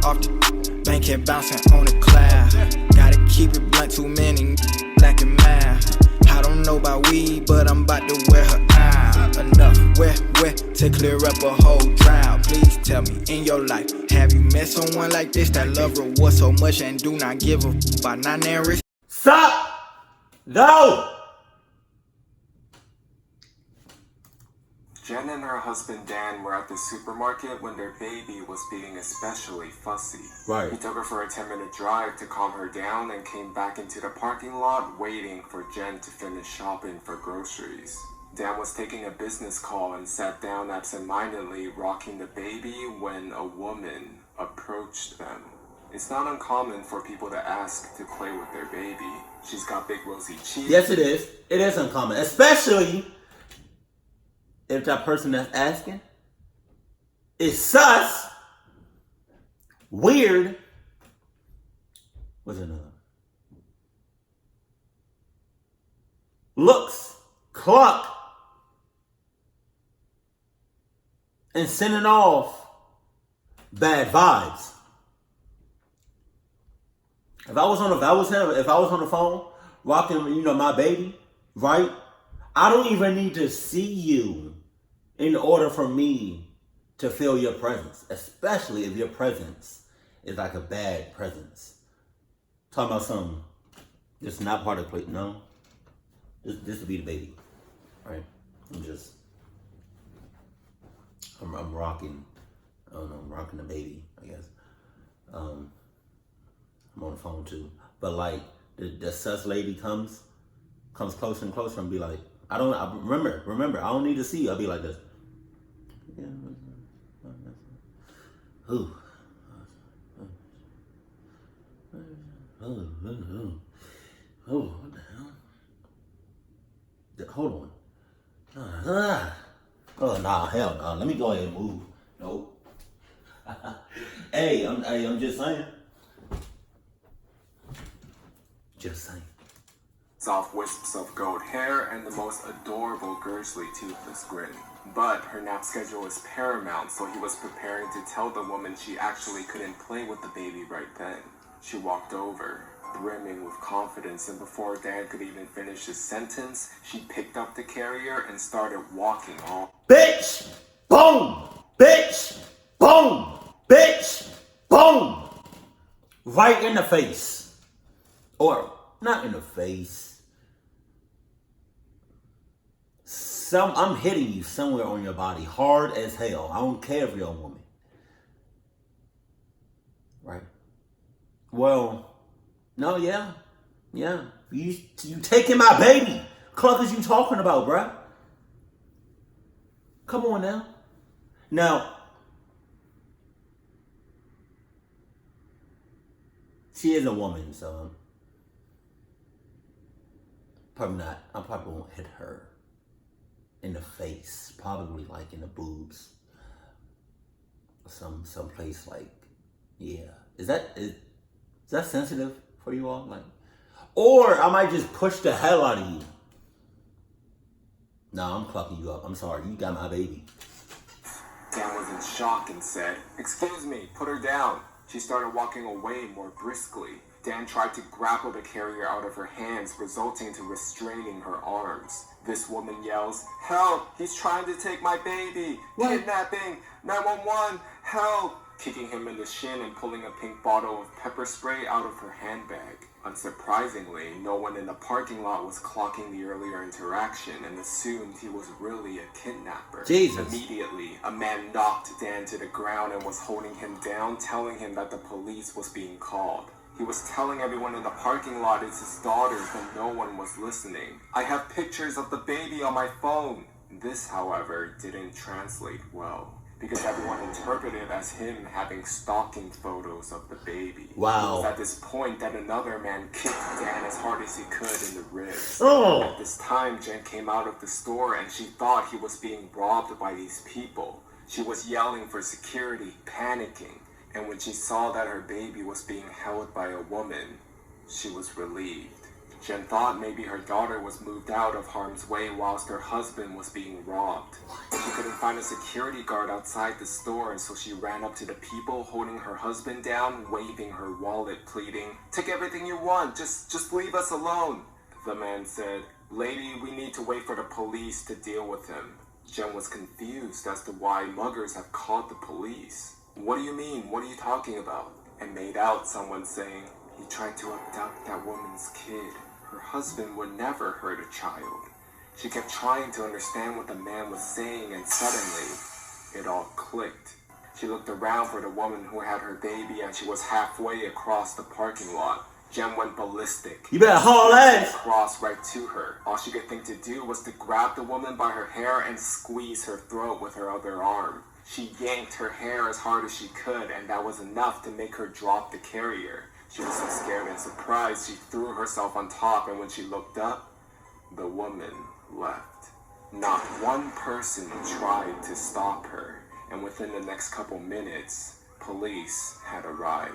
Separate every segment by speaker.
Speaker 1: off the bank, head bouncing on the cloud. Gotta keep it blunt, too many black and math. I don't know about weed, but I'm about to wear her out. Enough, wet, to clear up a whole drought. Please tell me, in your life, have you met someone like this that love reward so much and do not give a about not risk?
Speaker 2: Stop! No!
Speaker 3: Jen and her husband Dan were at the supermarket when their baby was being especially fussy.
Speaker 2: Right.
Speaker 3: He took her for a 10-minute drive to calm her down and came back into the parking lot waiting for Jen to finish shopping for groceries. Dan was taking a business call and sat down absentmindedly rocking the baby when a woman approached them. It's not uncommon for people to ask to play with their baby. She's got big rosy cheeks.
Speaker 2: Yes, it is. It is uncommon, especially if that person that's asking is sus, weird, what's another? Looks, cluck, and sending off bad vibes. If I was on the phone rocking, my baby, right? I don't even need to see you in order for me to feel your presence, especially if your presence is like a bad presence. Talking about something that's not part of the plate. No, this will be the baby, right? I'm rocking. I don't know. I'm rocking the baby, I guess. I'm on the phone too, but like the sus lady comes closer and closer and be like, remember, I don't need to see you. I'll be like this. Ooh. Oh, what the hell? Hold on. Oh, nah, hell no. Let me go ahead and move. Nope. Hey, I'm just saying. Just saying.
Speaker 3: Soft wisps of gold hair and the most adorable girly toothless grin. But her nap schedule was paramount, so he was preparing to tell the woman she actually couldn't play with the baby right then. She walked over, brimming with confidence, and before Dan could even finish his sentence, she picked up the carrier and started walking all.
Speaker 2: Bitch! Boom! Bitch! Boom! Bitch! Boom! Right in the face. Or, not in the face. I'm hitting you somewhere on your body, hard as hell. I don't care if you're a woman. Right? Well, no, yeah. You taking my baby. Cluck is you talking about, bruh? Come on now. Now, she is a woman, so probably not. I probably won't hit her in the face, probably like in the boobs, some place like, yeah. Is that sensitive for you all? Like, or I might just push the hell out of you. No, I'm clucking you up. I'm sorry, you got my baby.
Speaker 3: Dan was in shock and said, "Excuse me, put her down." She started walking away more briskly. Dan tried to grapple the carrier out of her hands, resulting to restraining her arms. This woman yells, "Help! He's trying to take my baby! Kidnapping! 911! Help!" Kicking him in the shin and pulling a pink bottle of pepper spray out of her handbag. Unsurprisingly, no one in the parking lot was clocking the earlier interaction and assumed he was really a kidnapper.
Speaker 2: Jesus.
Speaker 3: Immediately, a man knocked Dan to the ground and was holding him down, telling him that the police was being called. He was telling everyone in the parking lot it's his daughter, but no one was listening. "I have pictures of the baby on my phone." This, however, didn't translate well, because everyone interpreted it as him having stalking photos of the baby.
Speaker 2: Wow.
Speaker 3: It was at this point that another man kicked Dan as hard as he could in the ribs.
Speaker 2: Oh.
Speaker 3: At this time, Jen came out of the store and she thought he was being robbed by these people. She was yelling for security, panicking. And when she saw that her baby was being held by a woman, she was relieved. Jen thought maybe her daughter was moved out of harm's way whilst her husband was being robbed. She couldn't find a security guard outside the store, and so she ran up to the people holding her husband down, waving her wallet, pleading, "Take everything you want, just leave us alone." The man said, "Lady, we need to wait for the police to deal with him." Jen was confused as to why muggers have called the police. "What do you mean? What are you talking about?" And made out someone saying, "He tried to abduct that woman's kid. Her husband would never hurt a child." She kept trying to understand what the man was saying, and suddenly, it all clicked. She looked around for the woman who had her baby, and she was halfway across the parking lot. Jen went ballistic.
Speaker 2: You better haul ass.
Speaker 3: Crossed right to her. All she could think to do was to grab the woman by her hair and squeeze her throat with her other arm. She yanked her hair as hard as she could, and that was enough to make her drop the carrier. She was so scared and surprised, she threw herself on top, and when she looked up, the woman left. Not one person tried to stop her, and within the next couple minutes, police had arrived.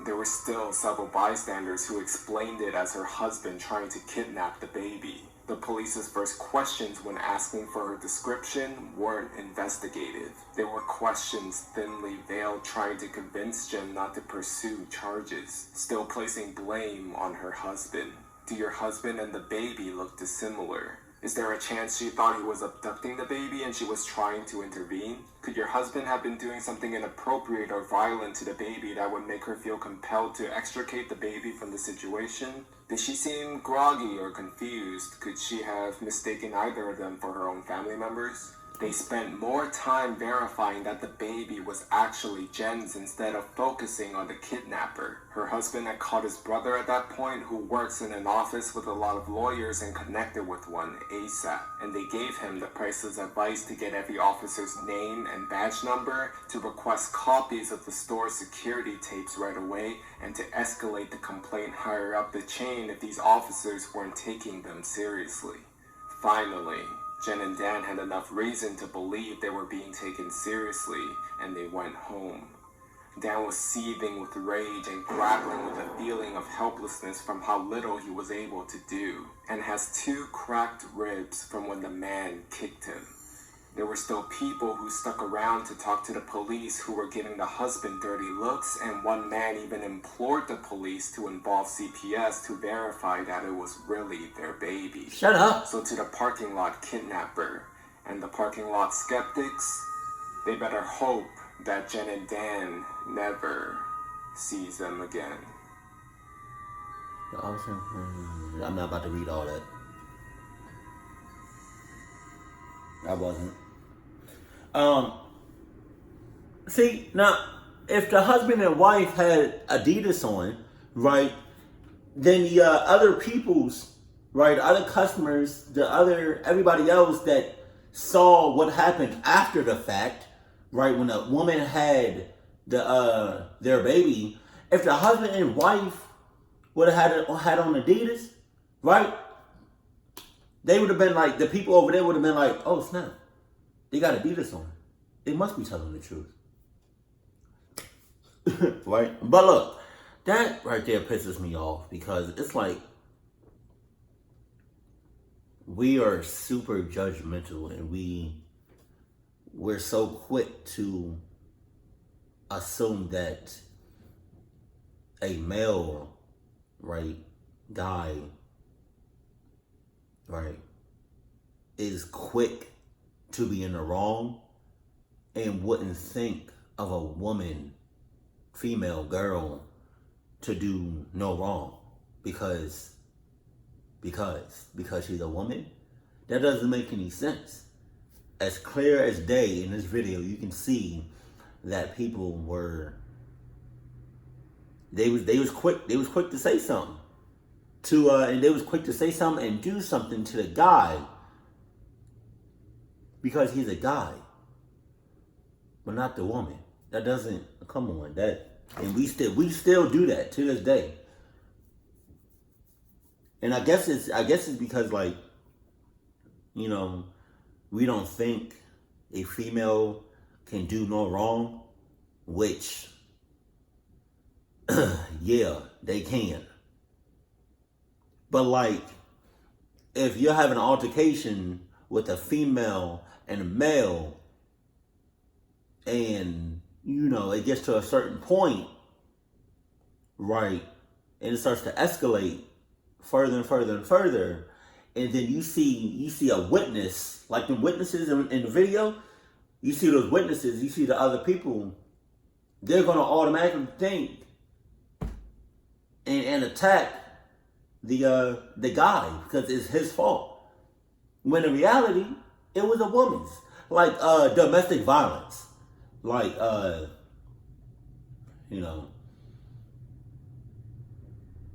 Speaker 3: There were still several bystanders who explained it as her husband trying to kidnap the baby. The police's first questions when asking for her description weren't investigative. They were questions thinly veiled, trying to convince Jen not to pursue charges, still placing blame on her husband. Do your husband and the baby look dissimilar? Is there a chance she thought he was abducting the baby and she was trying to intervene? Could your husband have been doing something inappropriate or violent to the baby that would make her feel compelled to extricate the baby from the situation? Did she seem groggy or confused? Could she have mistaken either of them for her own family members? They spent more time verifying that the baby was actually Jen's instead of focusing on the kidnapper. Her husband had called his brother at that point, who works in an office with a lot of lawyers, and connected with one ASAP. And they gave him the priceless advice to get every officer's name and badge number, to request copies of the store's security tapes right away, and to escalate the complaint higher up the chain if these officers weren't taking them seriously. Finally, Jen and Dan had enough reason to believe they were being taken seriously, and they went home. Dan was seething with rage and grappling with a feeling of helplessness from how little he was able to do, and has 2 cracked ribs from when the man kicked him. There were still people who stuck around to talk to the police, who were giving the husband dirty looks, and one man even implored the police to involve CPS to verify that it was really their baby.
Speaker 2: Shut up.
Speaker 3: So to the parking lot kidnapper and the parking lot skeptics, they better hope that Jen and Dan never sees them again.
Speaker 2: I'm not about to read all that. I wasn't. See, now, if the husband and wife had Adidas on, right, then the other people's, right, other customers, everybody else that saw what happened after the fact, right, when a woman had their baby, if the husband and wife would have had on Adidas, right, they would have been like, the people over there would have been like, oh snap, they got Adidas on. They must be telling the truth. Right? But look, that right there pisses me off, because it's like, we are super judgmental, and we're so quick to assume that a male, right, guy, right, is quick to be in the wrong and wouldn't think of a woman, female girl, to do no wrong because she's a woman. That doesn't make any sense. As clear as day in this video, you can see that people were, they was quick to say something and they was quick to say something and do something to the guy because he's a guy, but not the woman. That doesn't, come on, and we still do that to this day. And I guess it's because, like, you know, we don't think a female can do no wrong, which yeah, they can. But like, if you're having an altercation with a female and a male, and you know it gets to a certain point, right, and it starts to escalate further and further and further, and then you see a witness, like the witnesses in the video, you see those witnesses, you see the other people, they're gonna automatically think and attack the guy because it's his fault. When in reality, it was a woman's. Like domestic violence. Like you know,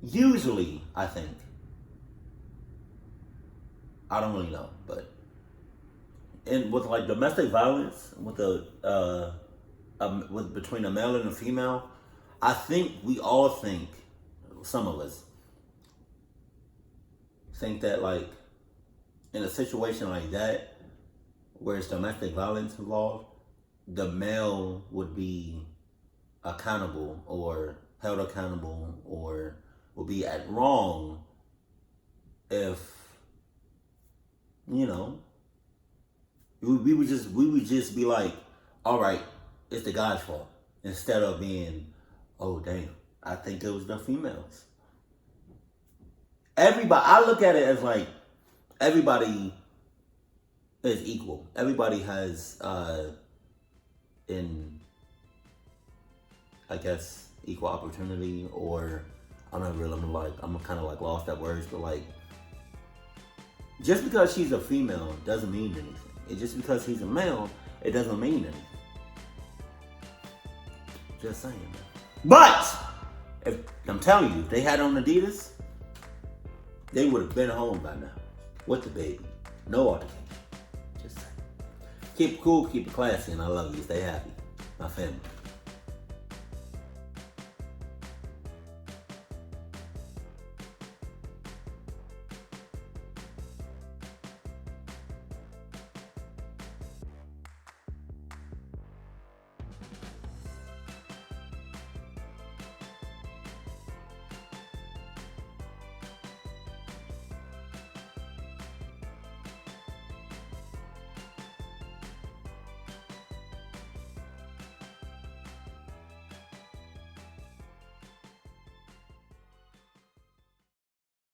Speaker 2: usually I think, I don't really know, but with like domestic violence with with between a male and a female, I think we all think, some of us think that like in a situation like that where it's domestic violence involved, the male would be accountable or held accountable or would be at wrong if, you know, we would just be like, all right, it's the guy's fault, instead of being, oh damn, I think it was the females. Everybody, I look at it as like everybody is equal. Everybody has in, I guess, equal opportunity, or I'm kind of like lost at words, but like, just because she's a female doesn't mean anything. And just because he's a male, it doesn't mean anything. Just saying, man. But if I'm telling you, if they had on Adidas, they would have been home by now with the baby. No altercation. Just saying. Keep it cool, keep it classy, and I love you. Stay happy. My family.